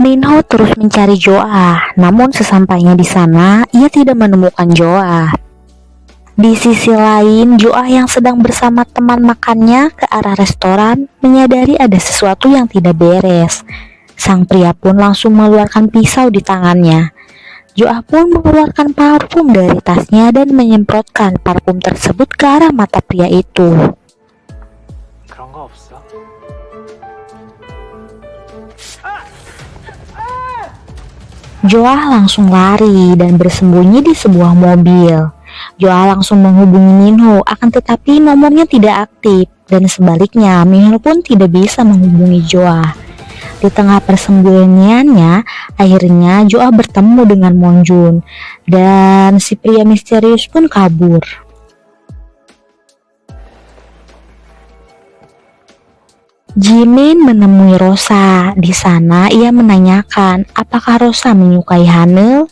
Minho terus mencari Joah, namun sesampainya di sana, ia tidak menemukan Joah. Di sisi lain, Joah yang sedang bersama teman makannya ke arah restoran menyadari ada sesuatu yang tidak beres. Sang pria pun langsung mengeluarkan pisau di tangannya. Joah pun mengeluarkan parfum dari tasnya dan menyemprotkan parfum tersebut ke arah mata pria itu. Joah langsung lari dan bersembunyi di sebuah mobil. Joah langsung menghubungi Minho, akan tetapi nomornya tidak aktif, dan sebaliknya Minho pun tidak bisa menghubungi Joah. Di tengah persembunyiannya, akhirnya Joah bertemu dengan Monjun, dan si pria misterius pun kabur. Jimin menemui Rosa. Di sana ia menanyakan apakah Rosa menyukai Hanel.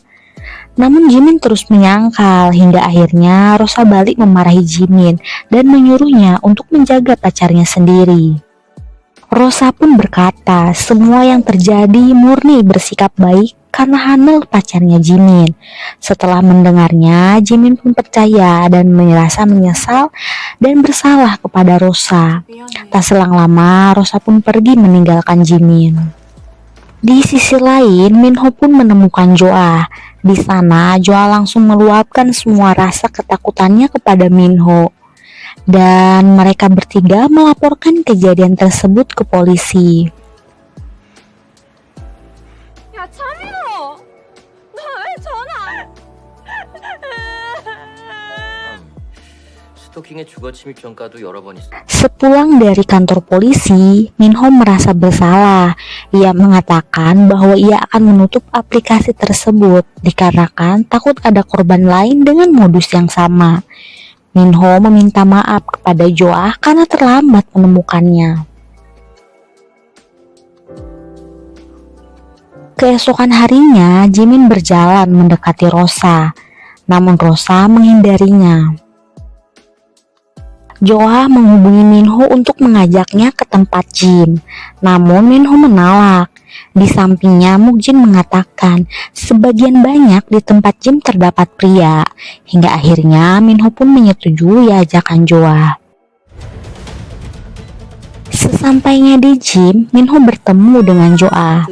Namun Jimin terus menyangkal hingga akhirnya Rosa balik memarahi Jimin dan menyuruhnya untuk menjaga pacarnya sendiri. Rosa pun berkata semua yang terjadi murni bersikap baik karena Hanel pacarnya Jimin. Setelah mendengarnya, Jimin pun percaya dan merasa menyesal dan bersalah kepada Rosa. Tak selang lama, Rosa pun pergi meninggalkan Jimin. Di sisi lain, Minho pun menemukan Joah. Di sana, Joah langsung meluapkan semua rasa ketakutannya kepada Minho. Dan mereka bertiga melaporkan kejadian tersebut ke polisi. Sepulang dari kantor polisi, Minho merasa bersalah. Ia mengatakan bahwa ia akan menutup aplikasi tersebut dikarenakan takut ada korban lain dengan modus yang sama. Minho meminta maaf kepada Joah karena terlambat menemukannya. Keesokan harinya, Jimin berjalan mendekati Rosa, namun Rosa menghindarinya. Joah menghubungi Minho untuk mengajaknya ke tempat gym, namun Minho menolak. Di sampingnya, Mukjin mengatakan sebagian banyak di tempat gym terdapat pria, hingga akhirnya Minho pun menyetujui ajakan Joah. Sesampainya di gym, Minho bertemu dengan Joah.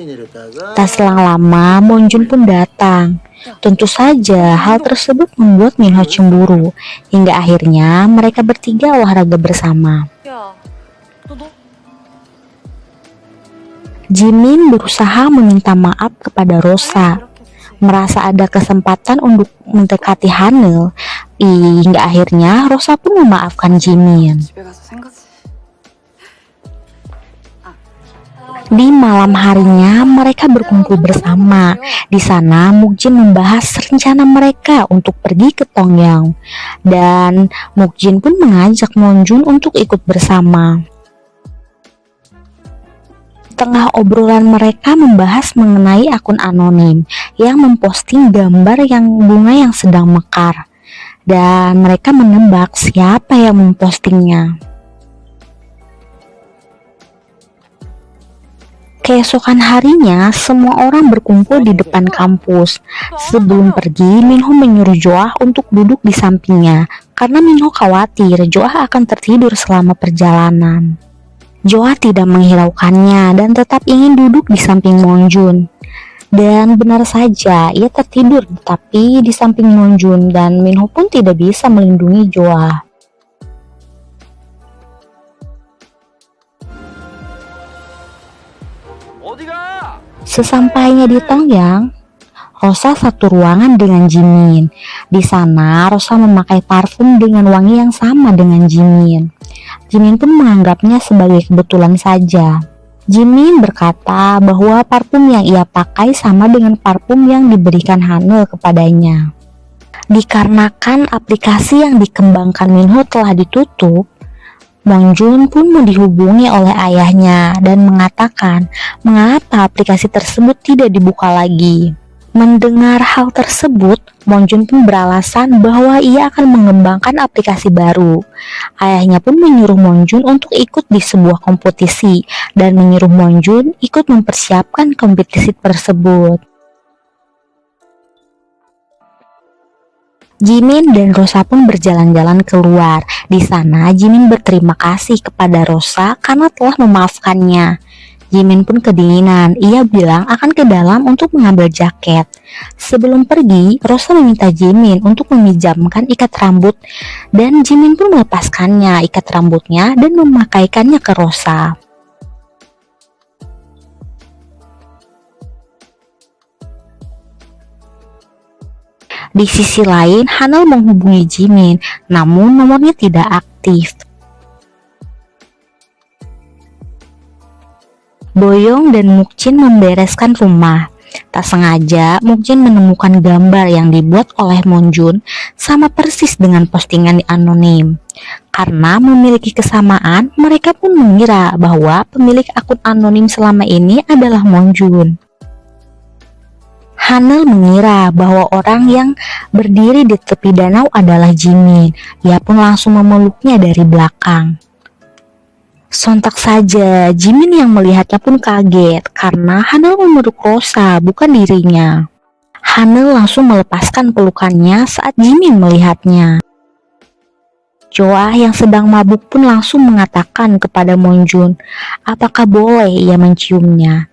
Tak selang lama, Monjun pun datang. Tentu saja hal tersebut membuat Minho cemburu, hingga akhirnya mereka bertiga olahraga bersama. Jimin berusaha meminta maaf kepada Rosa, merasa ada kesempatan untuk mendekati Hanel, hingga akhirnya Rosa pun memaafkan Jimin. Di malam harinya mereka berkumpul bersama. Di sana Mukjin membahas rencana mereka untuk pergi ke Tongyang, dan Mukjin pun mengajak Monjun untuk ikut bersama. Tengah obrolan mereka membahas mengenai akun anonim yang memposting gambar yang bunga yang sedang mekar, dan mereka menebak siapa yang mempostingnya. Keesokan harinya, semua orang berkumpul di depan kampus. Sebelum pergi, Minho menyuruh Joah untuk duduk di sampingnya, karena Minho khawatir Joah akan tertidur selama perjalanan. Joah tidak menghiraukannya dan tetap ingin duduk di samping Monjun. Dan benar saja, ia tertidur tapi di samping Monjun, dan Minho pun tidak bisa melindungi Joah. Sesampainya di Tongyang, Rosa satu ruangan dengan Jimin. Di sana, Rosa memakai parfum dengan wangi yang sama dengan Jimin. Jimin pun menganggapnya sebagai kebetulan saja. Jimin berkata bahwa parfum yang ia pakai sama dengan parfum yang diberikan Hanel kepadanya. Dikarenakan aplikasi yang dikembangkan Minho telah ditutup, Monjun pun dihubungi oleh ayahnya dan mengatakan mengapa aplikasi tersebut tidak dibuka lagi. Mendengar hal tersebut, Monjun pun beralasan bahwa ia akan mengembangkan aplikasi baru. Ayahnya pun menyuruh Monjun untuk ikut di sebuah kompetisi dan menyuruh Monjun ikut mempersiapkan kompetisi tersebut. Jimin dan Rosa pun berjalan-jalan keluar. Di sana, Jimin berterima kasih kepada Rosa karena telah memaafkannya. Jimin pun kedinginan. Ia bilang akan ke dalam untuk mengambil jaket. Sebelum pergi, Rosa meminta Jimin untuk meminjamkan ikat rambut dan Jimin pun melepaskannya ikat rambutnya dan memakaikannya ke Rosa. Di sisi lain, Hanel menghubungi Jimin, namun nomornya tidak aktif. Boyong dan Mukjin membereskan rumah. Tak sengaja, Mukjin menemukan gambar yang dibuat oleh Monjun sama persis dengan postingan anonim. Karena memiliki kesamaan, mereka pun mengira bahwa pemilik akun anonim selama ini adalah Monjun. Hanel mengira bahwa orang yang berdiri di tepi danau adalah Jimin. Ia pun langsung memeluknya dari belakang. Sontak saja, Jimin yang melihatnya pun kaget karena Hanel memeluk Rosa, bukan dirinya. Hanel langsung melepaskan pelukannya saat Jimin melihatnya. Joah yang sedang mabuk pun langsung mengatakan kepada Monjun, apakah boleh ia menciumnya.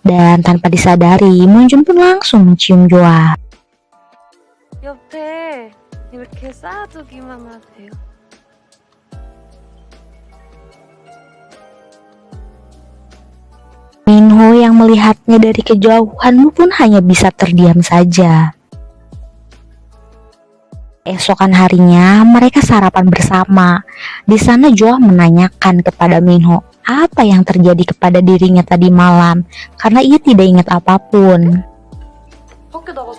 Dan tanpa disadari, Monjun pun langsung mencium Joah. 옆에 이렇게 쌓아두기만 하세요. Minho yang melihatnya dari kejauhan pun hanya bisa terdiam saja. Esokan harinya, mereka sarapan bersama. Di sana Joah menanyakan kepada Minho apa yang terjadi kepada dirinya tadi malam, karena ia tidak ingat apapun.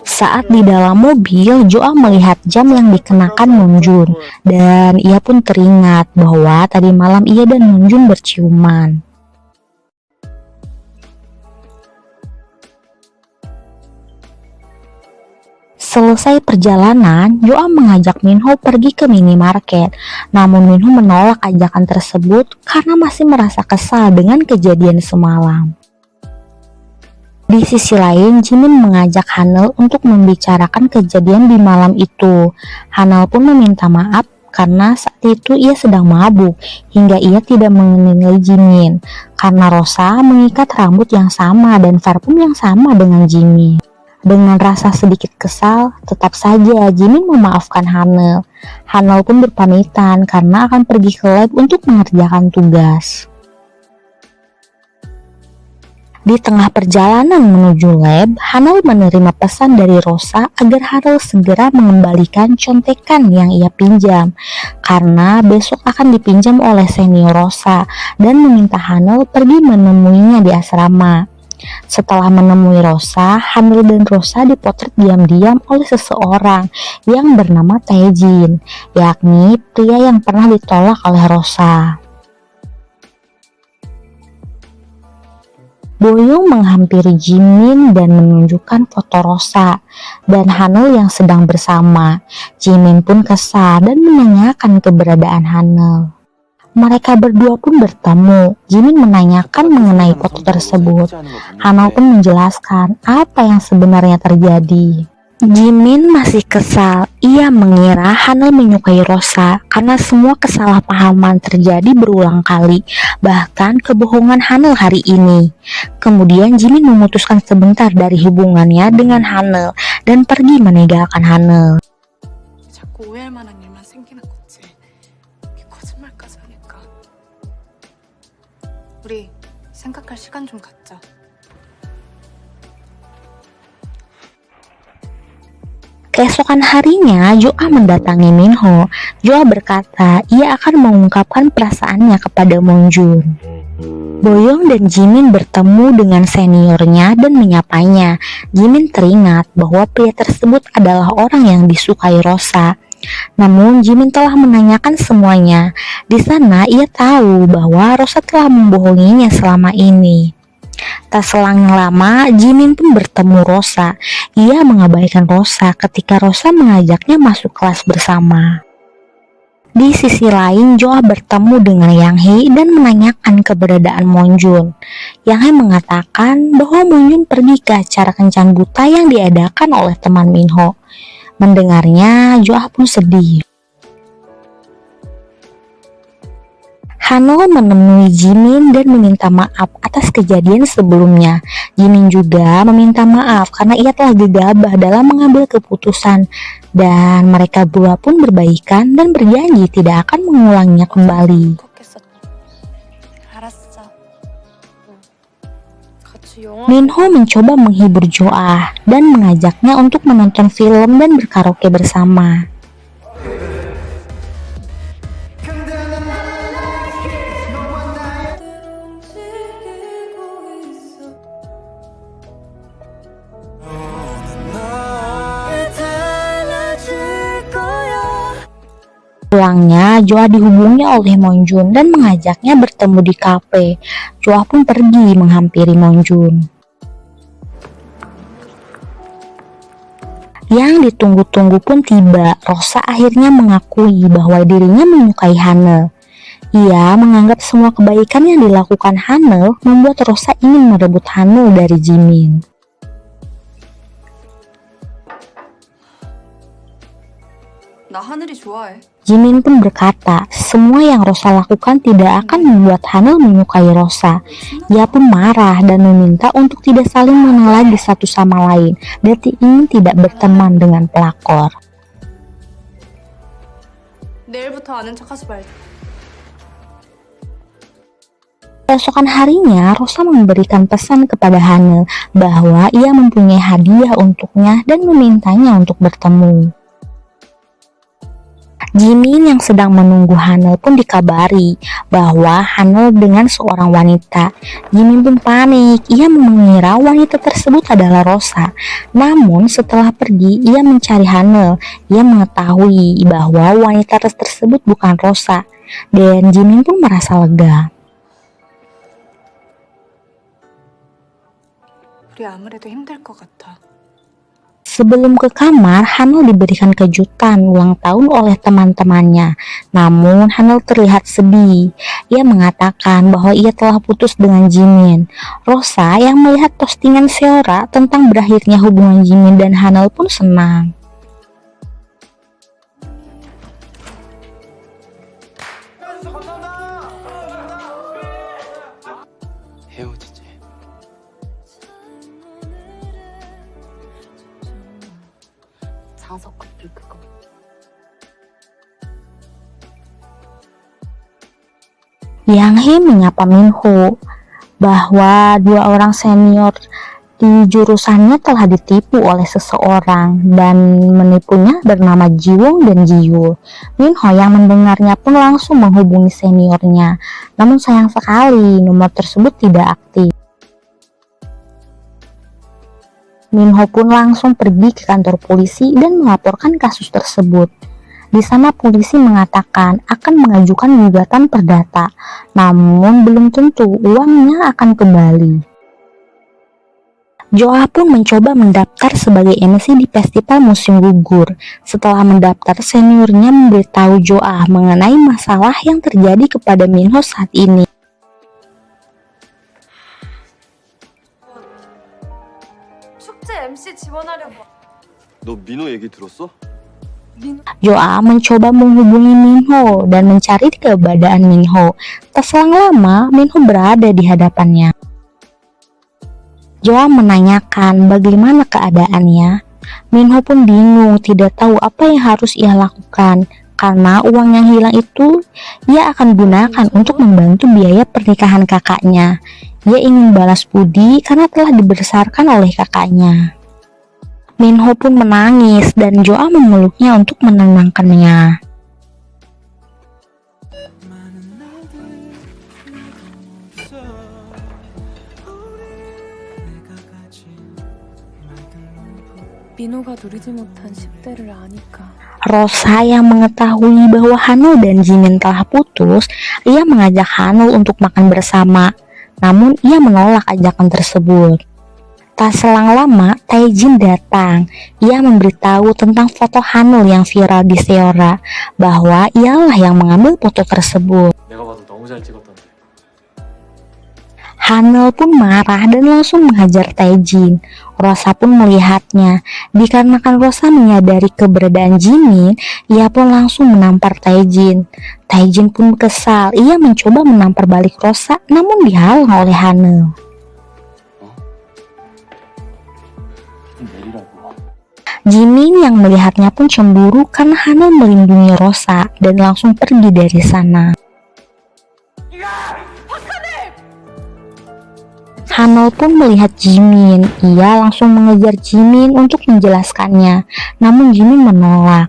Saat di dalam mobil, Joah melihat jam yang dikenakan Monjun, dan ia pun teringat bahwa tadi malam ia dan Monjun berciuman. Selesai perjalanan, Joah mengajak Minho pergi ke minimarket. Namun Minho menolak ajakan tersebut karena masih merasa kesal dengan kejadian semalam. Di sisi lain, Jimin mengajak Hanel untuk membicarakan kejadian di malam itu. Hanel pun meminta maaf karena saat itu ia sedang mabuk hingga ia tidak mengenali Jimin. Karena Rosa mengikat rambut yang sama dan parfum yang sama dengan Jimin. Dengan rasa sedikit kesal, tetap saja Jimin memaafkan Hanel. Hanel pun berpamitan karena akan pergi ke lab untuk mengerjakan tugas. Di tengah perjalanan menuju lab, Hanel menerima pesan dari Rosa agar Hanel segera mengembalikan contekan yang ia pinjam, karena besok akan dipinjam oleh senior Rosa dan meminta Hanel pergi menemuinya di asrama. Setelah menemui Rosa, Hanel dan Rosa dipotret diam-diam oleh seseorang yang bernama Taejin, yakni pria yang pernah ditolak oleh Rosa. Boyong menghampiri Jimin dan menunjukkan foto Rosa dan Hanel yang sedang bersama. Jimin pun kesal dan menanyakan keberadaan Hanel. Mereka berdua pun bertemu. Jimin menanyakan mengenai foto tersebut. Hanel pun menjelaskan apa yang sebenarnya terjadi. Jimin masih kesal. Ia mengira Hanel menyukai Rosa karena semua kesalahpahaman terjadi berulang kali, bahkan kebohongan Hanel hari ini. Kemudian Jimin memutuskan sebentar dari hubungannya dengan Hanel dan pergi meninggalkan Hanel. 자꾸 오해할 만한 일만 생기는 거지. 이게 거짓말까지 하니까. 우리 생각할 시간 좀 갖자. Keesokan harinya, Joah mendatangi Minho. Joah berkata ia akan mengungkapkan perasaannya kepada Monjun. Boyong dan Jimin bertemu dengan seniornya dan menyapanya. Jimin teringat bahwa pria tersebut adalah orang yang disukai Rosa. Namun Jimin telah menanyakan semuanya. Di sana ia tahu bahwa Rosa telah membohonginya selama ini. Tak selang lama, Jimin pun bertemu Rosa. Ia mengabaikan Rosa ketika Rosa mengajaknya masuk kelas bersama. Di sisi lain, Joah bertemu dengan Yang Hee dan menanyakan keberadaan Monjun. Yang Hee mengatakan bahwa Monjun pergi ke acara kencan buta yang diadakan oleh teman Minho. Mendengarnya, Joah pun sedih. Hanul menemui Jimin dan meminta maaf atas kejadian sebelumnya. Jimin juga meminta maaf karena ia telah gegabah dalam mengambil keputusan, dan mereka berdua pun berbaikan dan berjanji tidak akan mengulanginya kembali. Minho mencoba menghibur Joah dan mengajaknya untuk menonton film dan berkaraoke bersama. Pulangnya, Joah dihubungi oleh Monjun dan mengajaknya bertemu di kafe. Joah pun pergi menghampiri Monjun. Yang ditunggu-tunggu pun tiba. Rosa akhirnya mengakui bahwa dirinya menyukai Hanul. Ia menganggap semua kebaikan yang dilakukan Hanul membuat Rosa ingin merebut Hanul dari Jimin. 나 하늘이 좋아해. Jimin pun berkata, semua yang Rosa lakukan tidak akan membuat Hanul menyukai Rosa. Ia pun marah dan meminta untuk tidak saling mengenal lagi satu sama lain dan ingin tidak berteman dengan pelakor. 내일부터 아는 척하지 말자. Keesokan harinya, Rosa memberikan pesan kepada Hanul bahwa ia mempunyai hadiah untuknya dan memintanya untuk bertemu. Jimin yang sedang menunggu Hanul pun dikabari bahwa Hanul dengan seorang wanita. Jimin pun panik, ia mengira wanita tersebut adalah Rosa. Namun setelah pergi, ia mencari Hanul. Ia mengetahui bahwa wanita tersebut bukan Rosa, dan Jimin pun merasa lega. 우리 아무래도 힘들 것 같아. Sebelum ke kamar, Hanul diberikan kejutan ulang tahun oleh teman-temannya. Namun, Hanul terlihat sedih. Ia mengatakan bahwa ia telah putus dengan Jimin. Rosa yang melihat postingan Seora tentang berakhirnya hubungan Jimin dan Hanul pun senang. 헤어지지. 자석 커플 그거. Yang Hee menyapa Minho bahwa dua orang senior di jurusannya telah ditipu oleh seseorang dan menipunya bernama Jiwon dan Jiyul. Minho yang mendengarnya pun langsung menghubungi seniornya. Namun sayang sekali nomor tersebut tidak aktif. Minho pun langsung pergi ke kantor polisi dan melaporkan kasus tersebut. Di sana polisi mengatakan akan mengajukan gugatan perdata, namun belum tentu uangnya akan kembali. Joah pun mencoba mendaftar sebagai MC di festival musim gugur. Setelah mendaftar, seniornya memberitahu Joah mengenai masalah yang terjadi kepada Minho saat ini. 축제 MC 지원하려고. 너 민호 얘기 들었어? Joah mencoba menghubungi Minho dan mencari keberadaan Minho. Tak selang lama, Minho berada di hadapannya. Joah menanyakan bagaimana keadaannya. Minho pun bingung, tidak tahu apa yang harus ia lakukan. Karena uang yang hilang itu ia akan gunakan untuk membantu biaya pernikahan kakaknya. Ia ingin balas budi karena telah dibesarkan oleh kakaknya. Minho pun menangis dan Joah memeluknya untuk menenangkannya. 민호가 누리지 못한 10대를 아니까. Rosa yang mengetahui bahwa Hanul dan Jimin telah putus, ia mengajak Hanul untuk makan bersama. namun ia menolak ajakan tersebut. Tak selang lama, Taejin datang. Ia memberitahu tentang foto Hanul yang viral di Seora, bahwa ialah yang mengambil foto tersebut. 내가 봐도 너무 잘 찍었던데. Hanul pun marah dan langsung menghajar Taejin. Rosa pun melihatnya. Dikarenakan Rosa menyadari keberadaan Jimin, ia pun langsung menampar Taejin. Taejin pun kesal. Ia mencoba menampar balik Rosa, namun dihalang oleh Hanul. Jimin yang melihatnya pun cemburu karena Hanul melindungi Rosa dan langsung pergi dari sana. Hanul pun melihat Jimin. Ia langsung mengejar Jimin untuk menjelaskannya, namun Jimin menolak.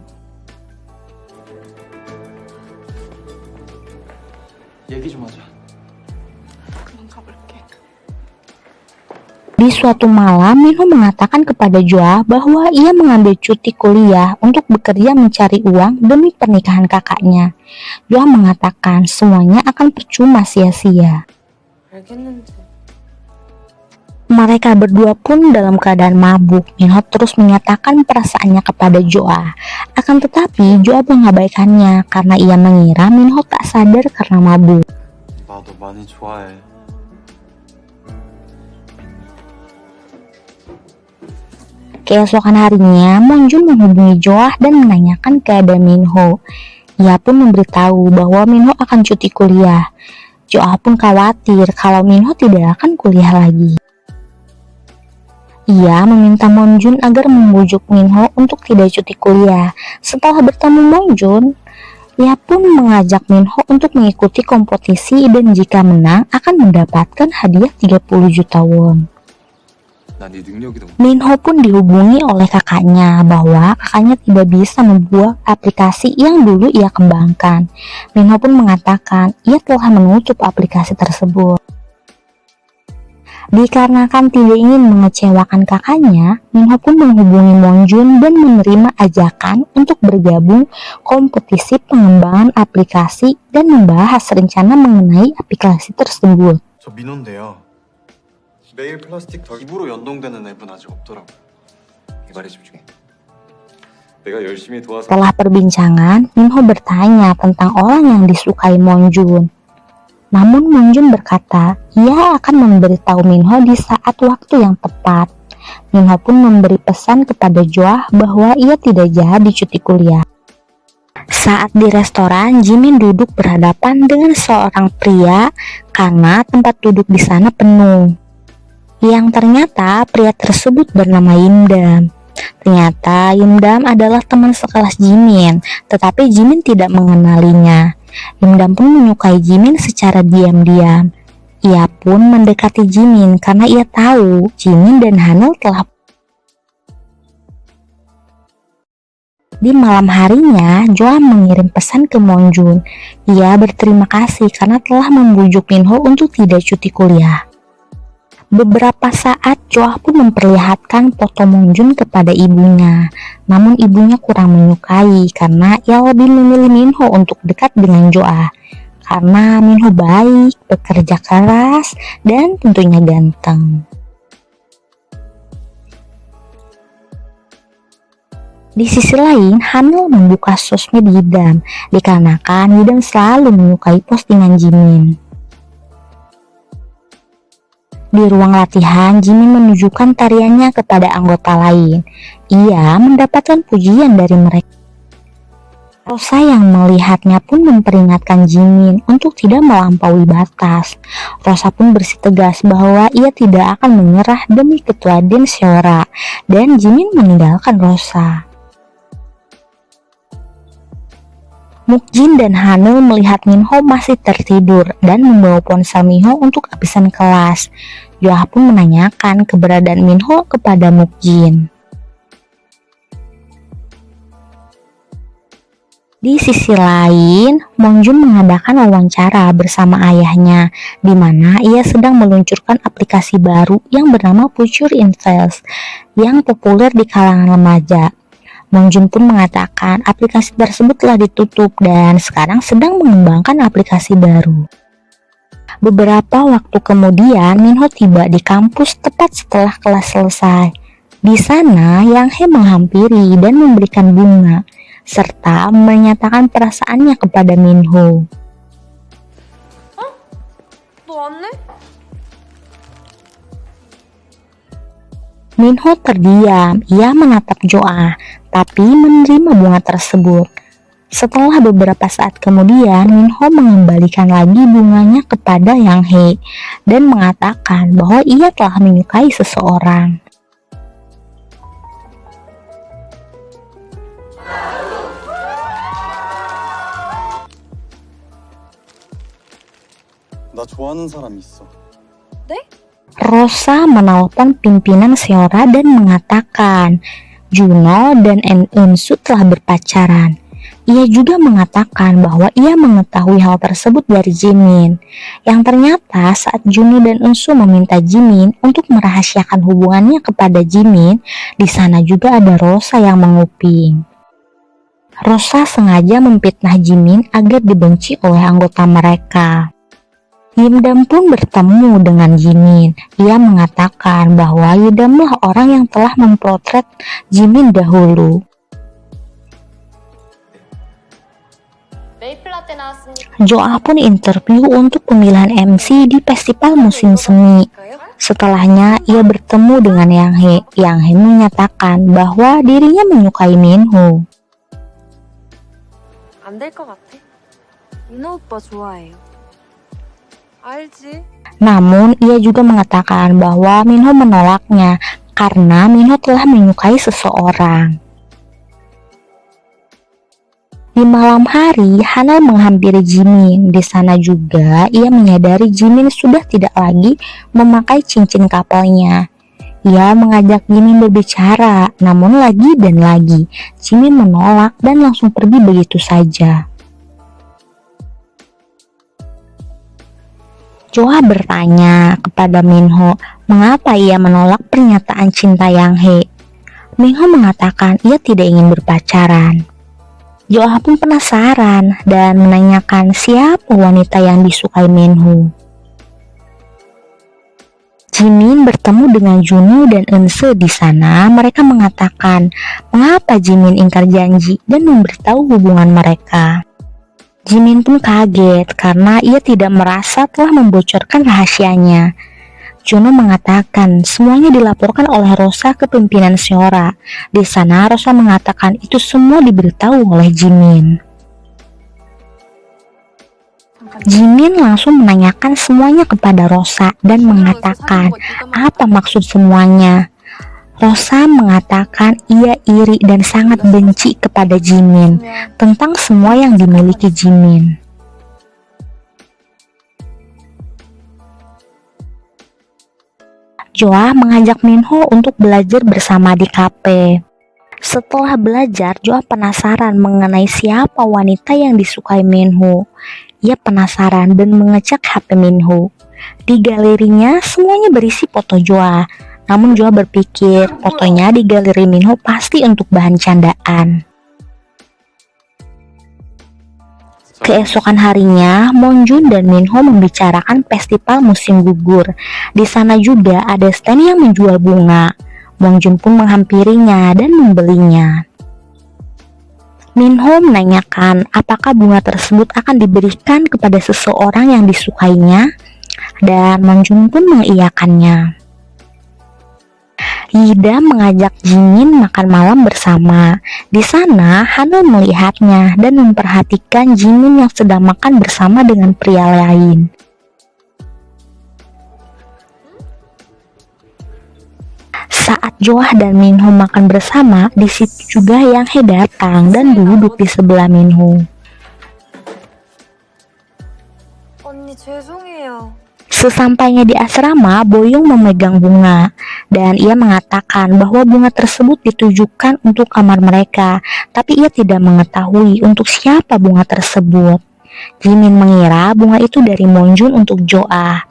얘기 좀 하자. 그만 가볼게. Di suatu malam, Minho mengatakan kepada Joa bahwa ia mengambil cuti kuliah untuk bekerja mencari uang demi pernikahan kakaknya. Joa mengatakan semuanya akan percuma sia-sia. 알겠는데. Mereka berdua pun dalam keadaan mabuk. Minho terus menyatakan perasaannya kepada Joa. Akan tetapi Joa mengabaikannya karena ia mengira Minho tak sadar karena mabuk. 나 너 많이 좋아해. Keesokan harinya, Monjun menghubungi Joa dan menanyakan keadaan Minho. Ia pun memberitahu bahwa Minho akan cuti kuliah. Joa pun khawatir kalau Minho tidak akan kuliah lagi. Ia meminta Monjun agar membujuk Minho untuk tidak cuti kuliah. Setelah bertemu Monjun, ia pun mengajak Minho untuk mengikuti kompetisi dan jika menang akan mendapatkan hadiah 30 juta won. 난네 능력이 너무. Minho pun dihubungi oleh kakaknya bahwa kakaknya tidak bisa membuat aplikasi yang dulu ia kembangkan. Minho pun mengatakan ia telah menutup aplikasi tersebut. Dikarenakan tidak ingin mengecewakan kakaknya, Minho pun menghubungi Monjun dan menerima ajakan untuk bergabung kompetisi pengembangan aplikasi dan membahas rencana mengenai aplikasi tersebut. 저 민호인데요. 매일 플라스틱 입으로 연동되는 앱은 아직 없더라고. 개발에 집중해. 내가 열심히 도와서. Setelah perbincangan, Minho bertanya tentang orang yang disukai Monjun. Namun Monjun berkata, ia akan memberitahu Minho di saat waktu yang tepat. Minho pun memberi pesan kepada Joa bahwa ia tidak jadi cuti kuliah. Saat di restoran, Jimin duduk berhadapan dengan seorang pria karena tempat duduk di sana penuh. Yang ternyata pria tersebut bernama Yimdam. Ternyata Yimdam adalah teman sekelas Jimin, tetapi Jimin tidak mengenalinya. Yimdam pun menyukai Jimin secara diam-diam. Ia pun mendekati Jimin karena ia tahu Jimin dan Hanul telah. Di malam harinya, Joa mengirim pesan ke Monjun. Ia berterima kasih karena telah membujuk Minho untuk tidak cuti kuliah. Beberapa saat Joa pun memperlihatkan foto Monjun kepada ibunya. Namun ibunya kurang menyukai karena ia lebih memilih Minho untuk dekat dengan Joa. Karena Minho baik, bekerja keras, dan tentunya ganteng. Di sisi lain, Hanul membuka sosmed Yidam, dikarenakan Yidam selalu menyukai postingan Jimin. Di ruang latihan, Jimin menunjukkan tariannya kepada anggota lain. Ia mendapatkan pujian dari mereka. Rosa yang melihatnya pun memperingatkan Jimin untuk tidak melampaui batas. Rosa pun bersikeras bahwa ia tidak akan menyerah demi ketua Den Seora, dan Jimin meninggalkan Rosa. Mukjin dan Hanul melihat Minho masih tertidur dan membawa ponsel Minho untuk habisan kelas. Joa pun menanyakan keberadaan Minho kepada Mukjin. Di sisi lain, Monjun mengadakan wawancara bersama ayahnya, di mana ia sedang meluncurkan aplikasi baru yang bernama Future Invest yang populer di kalangan remaja. Monjun pun mengatakan aplikasi tersebut telah ditutup dan sekarang sedang mengembangkan aplikasi baru. Beberapa waktu kemudian, Minho tiba di kampus tepat setelah kelas selesai. Di sana, Yang Hee menghampiri dan memberikan bunga, serta menyatakan perasaannya kepada Minho. 너 왔네? Minho terdiam, ia menatap Joa, tapi menerima bunga tersebut. Setelah beberapa saat kemudian, Minho mengembalikan lagi bunganya kepada Yang Hee dan mengatakan bahwa ia telah menyukai seseorang. 나 좋아하는 사람 있어. Rosa menelpon pimpinan Seora dan mengatakan Juno dan Eunsu telah berpacaran. Ia juga mengatakan bahwa ia mengetahui hal tersebut dari Jimin. Yang ternyata saat Juno dan Eunsu meminta Jimin untuk merahasiakan hubungannya kepada Jimin, di sana juga ada Rosa yang menguping. Rosa sengaja memfitnah Jimin agar dibenci oleh anggota mereka. Yimdam pun bertemu dengan Jimin. Ia mengatakan bahwa Yimdamlah orang yang telah memotret Jimin dahulu. Joa pun interview untuk pemilihan MC di festival musim semi. Setelahnya, ia bertemu dengan Yang Hee. Yang Hee menyatakan bahwa dirinya menyukai Minho. 안 될 것 같아. 민호 오빠 좋아해요. 알지? Namun, ia juga mengatakan bahwa Minho menolaknya karena Minho telah menyukai seseorang. Di malam hari, Hanal menghampiri Jimin. Di sana juga, ia menyadari Jimin sudah tidak lagi memakai cincin kapalnya. Ia mengajak Jimin berbicara, namun lagi dan lagi, Jimin menolak dan langsung pergi begitu saja. Joa bertanya kepada Minho mengapa ia menolak pernyataan cinta Yang Hee. Minho mengatakan ia tidak ingin berpacaran. Joa pun penasaran dan menanyakan siapa wanita yang disukai Minho. Jimin bertemu dengan Juno dan Eunse di sana. Mereka mengatakan mengapa Jimin ingkar janji dan memberitahu hubungan mereka. Jimin pun kaget karena ia tidak merasa telah membocorkan rahasianya. Juno mengatakan semuanya dilaporkan oleh Rosa ke pimpinan Seora. Di sana Rosa mengatakan itu semua diberitahu oleh Jimin. Jimin langsung menanyakan semuanya kepada Rosa dan mengatakan apa maksud semuanya. Rosa mengatakan ia iri dan sangat benci kepada Jimin tentang semua yang dimiliki Jimin. Joa mengajak Minho untuk belajar bersama di kafe. Setelah belajar, Joa penasaran mengenai siapa wanita yang disukai Minho. Ia penasaran dan mengecek HP Minho. Di galerinya semuanya berisi foto Joa. Namun Joa berpikir fotonya di galeri Minho pasti untuk bahan candaan. Keesokan harinya, Monjun dan Minho membicarakan festival musim gugur. Di sana juga ada stand yang menjual bunga. Monjun pun menghampirinya dan membelinya. Minho menanyakan apakah bunga tersebut akan diberikan kepada seseorang yang disukainya, dan Monjun pun mengiyakannya. Yida mengajak Jimin makan malam bersama. Di sana, Hanul melihatnya dan memperhatikan Jimin yang sedang makan bersama dengan pria lain. Saat Joah dan Minho makan bersama, di situ juga Yang Hee datang dan duduk di sebelah Minho. 언니 죄송해요. Sesampainya di asrama, Boyoung memegang bunga dan ia mengatakan bahwa bunga tersebut ditujukan untuk kamar mereka, tapi ia tidak mengetahui untuk siapa bunga tersebut. Jimin mengira bunga itu dari Monjun untuk Joah.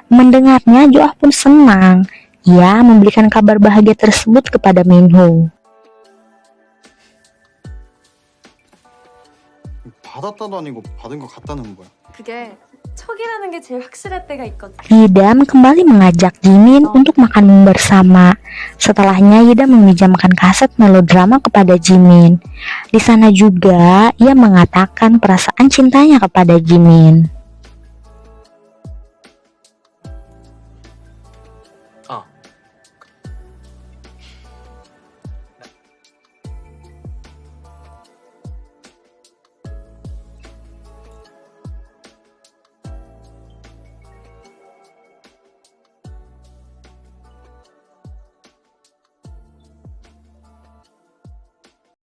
Mendengarnya, Joah pun senang. Ia memberikan kabar bahagia tersebut kepada Minho. 받았다도 아니고 받은 것 같다는 거야. 그게 저 척이라는 게 제일 확실할 때가 있거든. Yidam kembali mengajak Jimin untuk makan bersama. Setelahnya Yidam meminjamkan kaset melodrama kepada Jimin. Di sana juga ia mengatakan perasaan cintanya kepada Jimin.